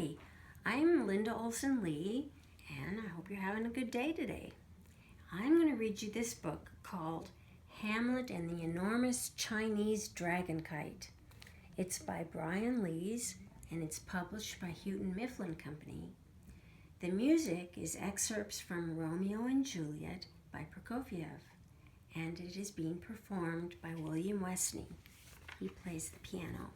Hi, I'm Linda Olson-Lee, and I hope you're having a good day today. I'm going to read you this book called Hamlet and the Enormous Chinese Dragon Kite. It's by Brian Lees, and it's published by Houghton-Mifflin Company. The music is excerpts from Romeo and Juliet by Prokofiev, and it is being performed by William Westney. He plays the piano.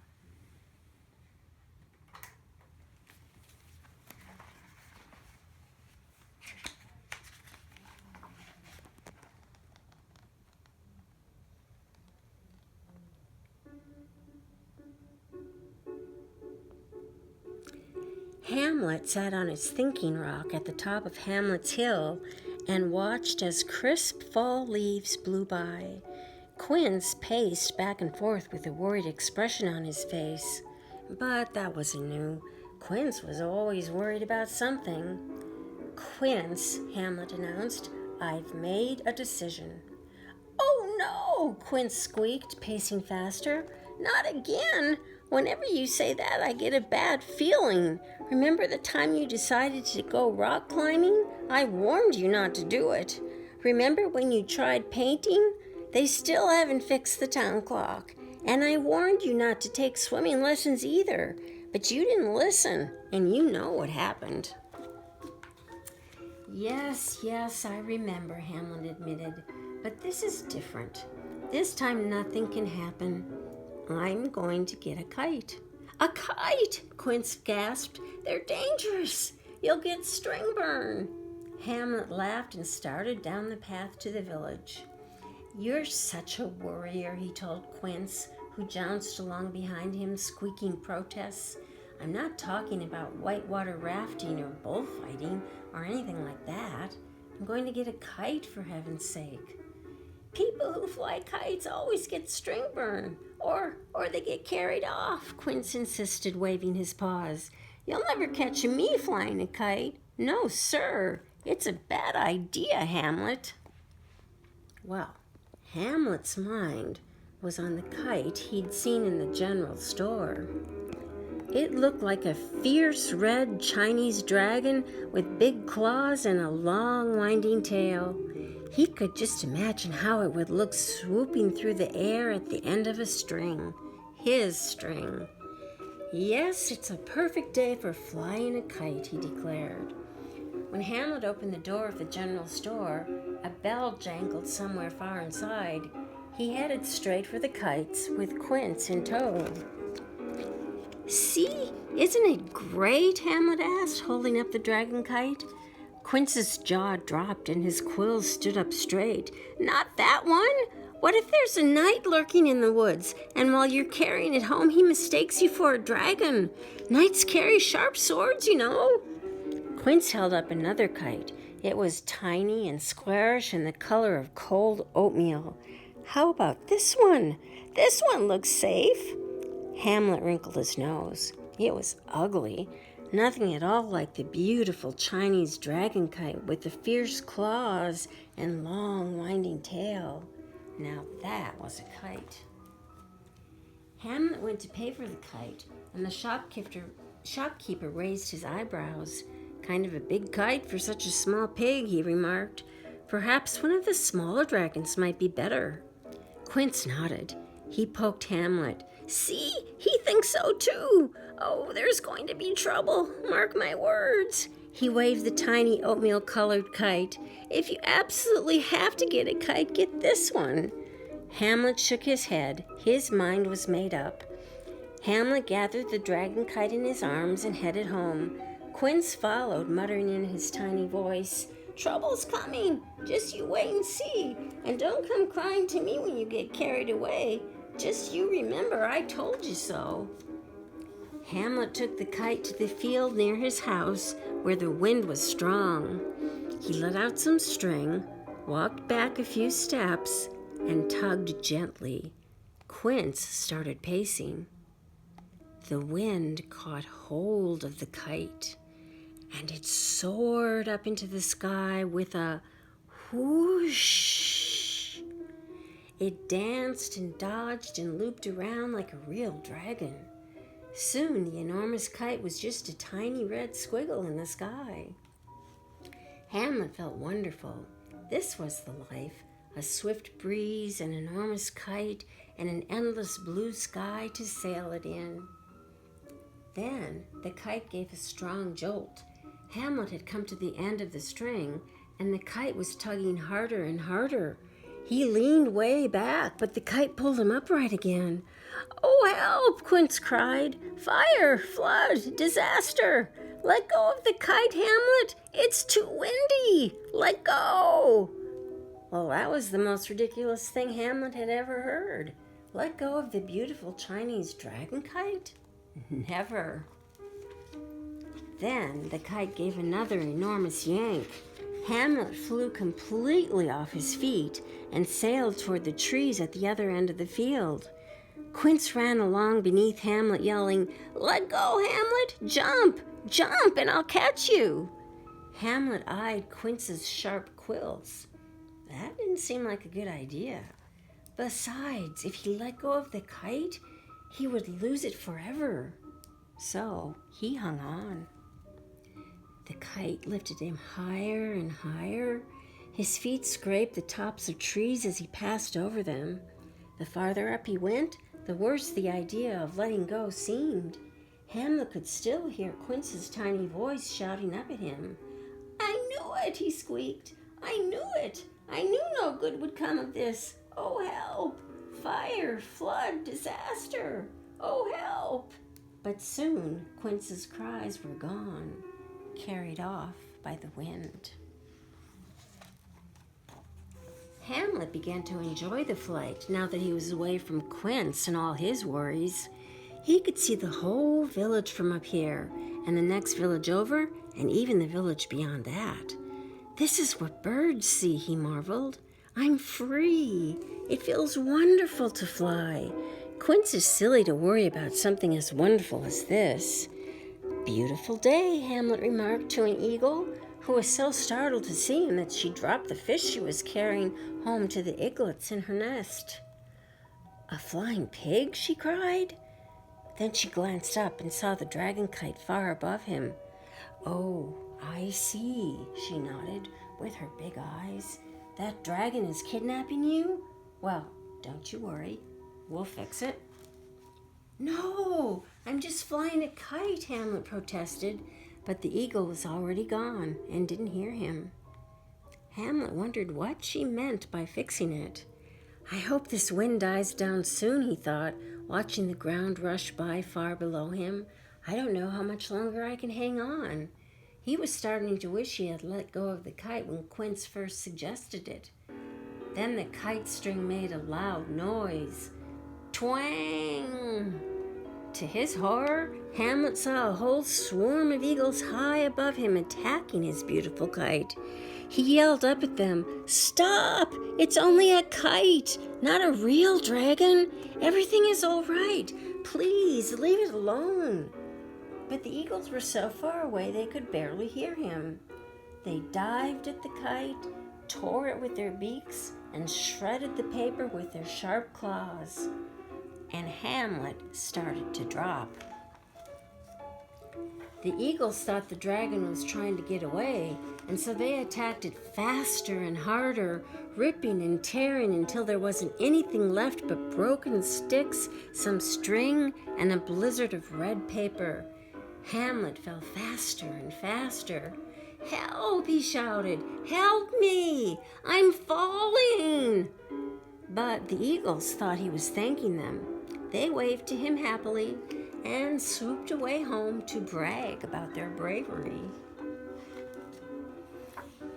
Hamlet sat on his thinking rock at the top of Hamlet's Hill and watched as crisp fall leaves blew by. Quince paced back and forth with a worried expression on his face. But that wasn't new. Quince was always worried about something. "Quince," Hamlet announced, "I've made a decision." "Oh no!" Quince squeaked, pacing faster. "Not again! Whenever you say that, I get a bad feeling. Remember the time you decided to go rock climbing? I warned you not to do it. Remember when you tried painting? They still haven't fixed the town clock. And I warned you not to take swimming lessons either. But you didn't listen, and you know what happened." Yes, I remember," Hamlet admitted. "But this is different. This time nothing can happen. I'm going to get a kite." "A kite!" Quince gasped. "They're dangerous. You'll get string burn." Hamlet laughed and started down the path to the village. "You're such a worrier," he told Quince, who jounced along behind him, squeaking protests. "I'm not talking about whitewater rafting or bullfighting or anything like that. I'm going to get a kite, for heaven's sake." "People who fly kites always get string burn, or they get carried off," Quince insisted, waving his paws. "You'll never catch me flying a kite. No, sir. It's a bad idea, Hamlet." Well, Hamlet's mind was on the kite he'd seen in the general store. It looked like a fierce red Chinese dragon with big claws and a long winding tail. He could just imagine how it would look swooping through the air at the end of a string. His string. "Yes, it's a perfect day for flying a kite," he declared. When Hamlet opened the door of the general store, a bell jangled somewhere far inside. He headed straight for the kites, with Quince in tow. "See, isn't it great?" Hamlet asked, holding up the dragon kite. Quince's jaw dropped and his quills stood up straight. "Not that one? What if there's a knight lurking in the woods, and while you're carrying it home, he mistakes you for a dragon? Knights carry sharp swords, you know." Quince held up another kite. It was tiny and squarish and the color of cold oatmeal. "How about this one? This one looks safe." Hamlet wrinkled his nose. It was ugly. Nothing at all like the beautiful Chinese dragon kite with the fierce claws and long winding tail. Now that was a kite. Hamlet went to pay for the kite, and the shopkeeper raised his eyebrows. "Kind of a big kite for such a small pig," he remarked. "Perhaps one of the smaller dragons might be better." Quince nodded. He poked Hamlet. "See, he thinks so too. Oh, there's going to be trouble. Mark my words." He waved the tiny oatmeal-colored kite. "If you absolutely have to get a kite, get this one." Hamlet shook his head. His mind was made up. Hamlet gathered the dragon kite in his arms and headed home. Quince followed, muttering in his tiny voice, "Trouble's coming. Just you wait and see. And don't come crying to me when you get carried away. Just you remember I told you so." Hamlet took the kite to the field near his house where the wind was strong. He let out some string, walked back a few steps, and tugged gently. Quince started pacing. The wind caught hold of the kite, and it soared up into the sky with a whoosh. It danced and dodged and looped around like a real dragon. Soon the enormous kite was just a tiny red squiggle in the sky. Hamlet felt wonderful. This was the life, a swift breeze, an enormous kite, and an endless blue sky to sail it in. Then the kite gave a strong jolt. Hamlet had come to the end of the string, and the kite was tugging harder and harder. He leaned way back, but the kite pulled him upright again. "Oh, help!" Quince cried. "Fire! Flood! Disaster! Let go of the kite, Hamlet! It's too windy! Let go!" Well, that was the most ridiculous thing Hamlet had ever heard. Let go of the beautiful Chinese dragon kite? Never. Then the kite gave another enormous yank. Hamlet flew completely off his feet and sailed toward the trees at the other end of the field. Quince ran along beneath Hamlet, yelling, "Let go, Hamlet! Jump! Jump, and I'll catch you!" Hamlet eyed Quince's sharp quills. That didn't seem like a good idea. Besides, if he let go of the kite, he would lose it forever. So he hung on. The kite lifted him higher and higher. His feet scraped the tops of trees as he passed over them. The farther up he went, the worse the idea of letting go seemed. Hamlet could still hear Quince's tiny voice shouting up at him. "I knew it," he squeaked. "I knew it. I knew no good would come of this. Oh, help! Fire, flood, disaster! Oh, help!" But soon Quince's cries were gone, carried off by the wind. Hamlet began to enjoy the flight now that he was away from Quince and all his worries. He could see the whole village from up here, and the next village over, and even the village beyond that. "This is what birds see," he marveled. "I'm free. It feels wonderful to fly. Quince is silly to worry about something as wonderful as this." "Beautiful day," Hamlet remarked to an eagle, who was so startled to see him that she dropped the fish she was carrying home to the eaglets in her nest. "A flying pig?" she cried. Then she glanced up and saw the dragon kite far above him. "Oh, I see," she nodded with her big eyes. "That dragon is kidnapping you? Well, don't you worry. We'll fix it." "No, I'm just flying a kite," Hamlet protested, but the eagle was already gone and didn't hear him. Hamlet wondered what she meant by fixing it. "I hope this wind dies down soon," he thought, watching the ground rush by far below him. "I don't know how much longer I can hang on." He was starting to wish he had let go of the kite when Quince first suggested it. Then the kite string made a loud noise. Twang! To his horror, Hamlet saw a whole swarm of eagles high above him attacking his beautiful kite. He yelled up at them, "Stop! It's only a kite, not a real dragon. Everything is all right. Please, leave it alone." But the eagles were so far away they could barely hear him. They dived at the kite, tore it with their beaks, and shredded the paper with their sharp claws. And Hamlet started to drop. The eagles thought the dragon was trying to get away, and so they attacked it faster and harder, ripping and tearing until there wasn't anything left but broken sticks, some string, and a blizzard of red paper. Hamlet fell faster and faster. "Help!" he shouted. "Help me! I'm falling!" But the eagles thought he was thanking them. They waved to him happily and swooped away home to brag about their bravery.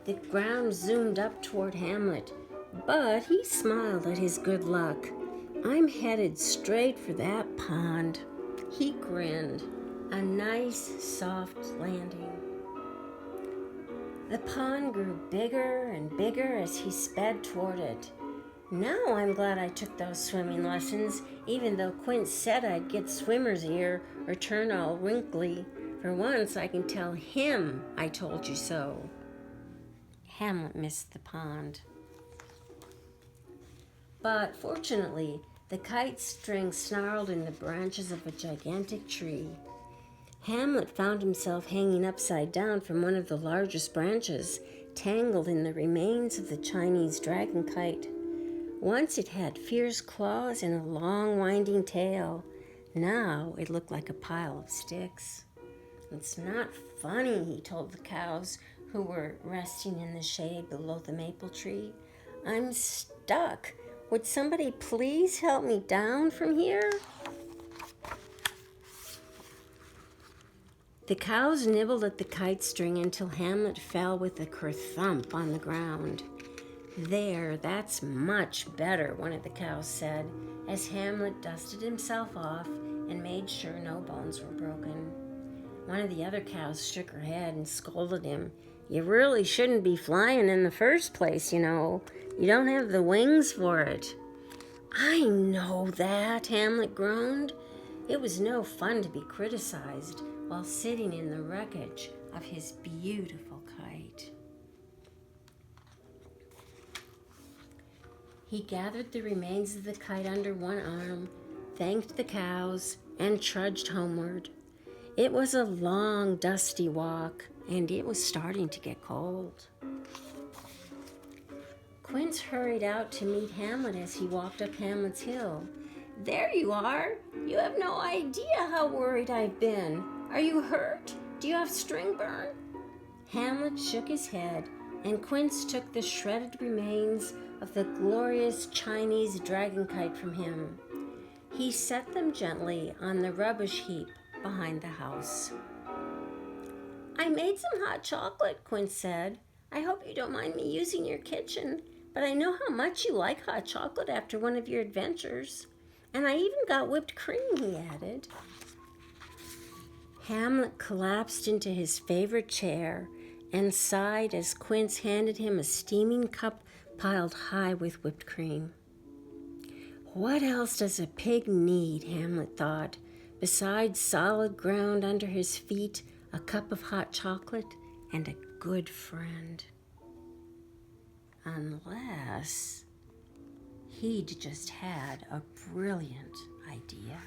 The ground zoomed up toward Hamlet, but he smiled at his good luck. "I'm headed straight for that pond." He grinned. A nice, soft landing. The pond grew bigger and bigger as he sped toward it. "Now I'm glad I took those swimming lessons, even though Quince said I'd get swimmer's ear or turn all wrinkly. For once I can tell him I told you so." Hamlet missed the pond. But fortunately, The kite string snarled in the branches of a gigantic tree. Hamlet found himself hanging upside down from one of the largest branches, tangled in the remains of the Chinese dragon kite. Once it had fierce claws and a long winding tail. Now it looked like a pile of sticks. "It's not funny," he told the cows who were resting in the shade below the maple tree. "I'm stuck. Would somebody please help me down from here?" The cows nibbled at the kite string until Hamlet fell with a kerthump on the ground. "There, that's much better," one of the cows said, as Hamlet dusted himself off and made sure no bones were broken. One of the other cows shook her head and scolded him. "You really shouldn't be flying in the first place, you know. You don't have the wings for it." "I know that," Hamlet groaned. It was no fun to be criticized while sitting in the wreckage of his beautiful kite. He gathered the remains of the kite under one arm, thanked the cows, and trudged homeward. It was a long, dusty walk, and it was starting to get cold. Quince hurried out to meet Hamlet as he walked up Hamlet's hill. "There you are! You have no idea how worried I've been. Are you hurt? Do you have string burn?" Hamlet shook his head, and Quince took the shredded remains of the glorious Chinese dragon kite from him. He set them gently on the rubbish heap behind the house. "I made some hot chocolate," Quince said. "I hope you don't mind me using your kitchen, but I know how much you like hot chocolate after one of your adventures. And I even got whipped cream," he added. Hamlet collapsed into his favorite chair and sighed as Quince handed him a steaming cup piled high with whipped cream. What else does a pig need, Hamlet thought, besides solid ground under his feet, a cup of hot chocolate, and a good friend? Unless he'd just had a brilliant idea.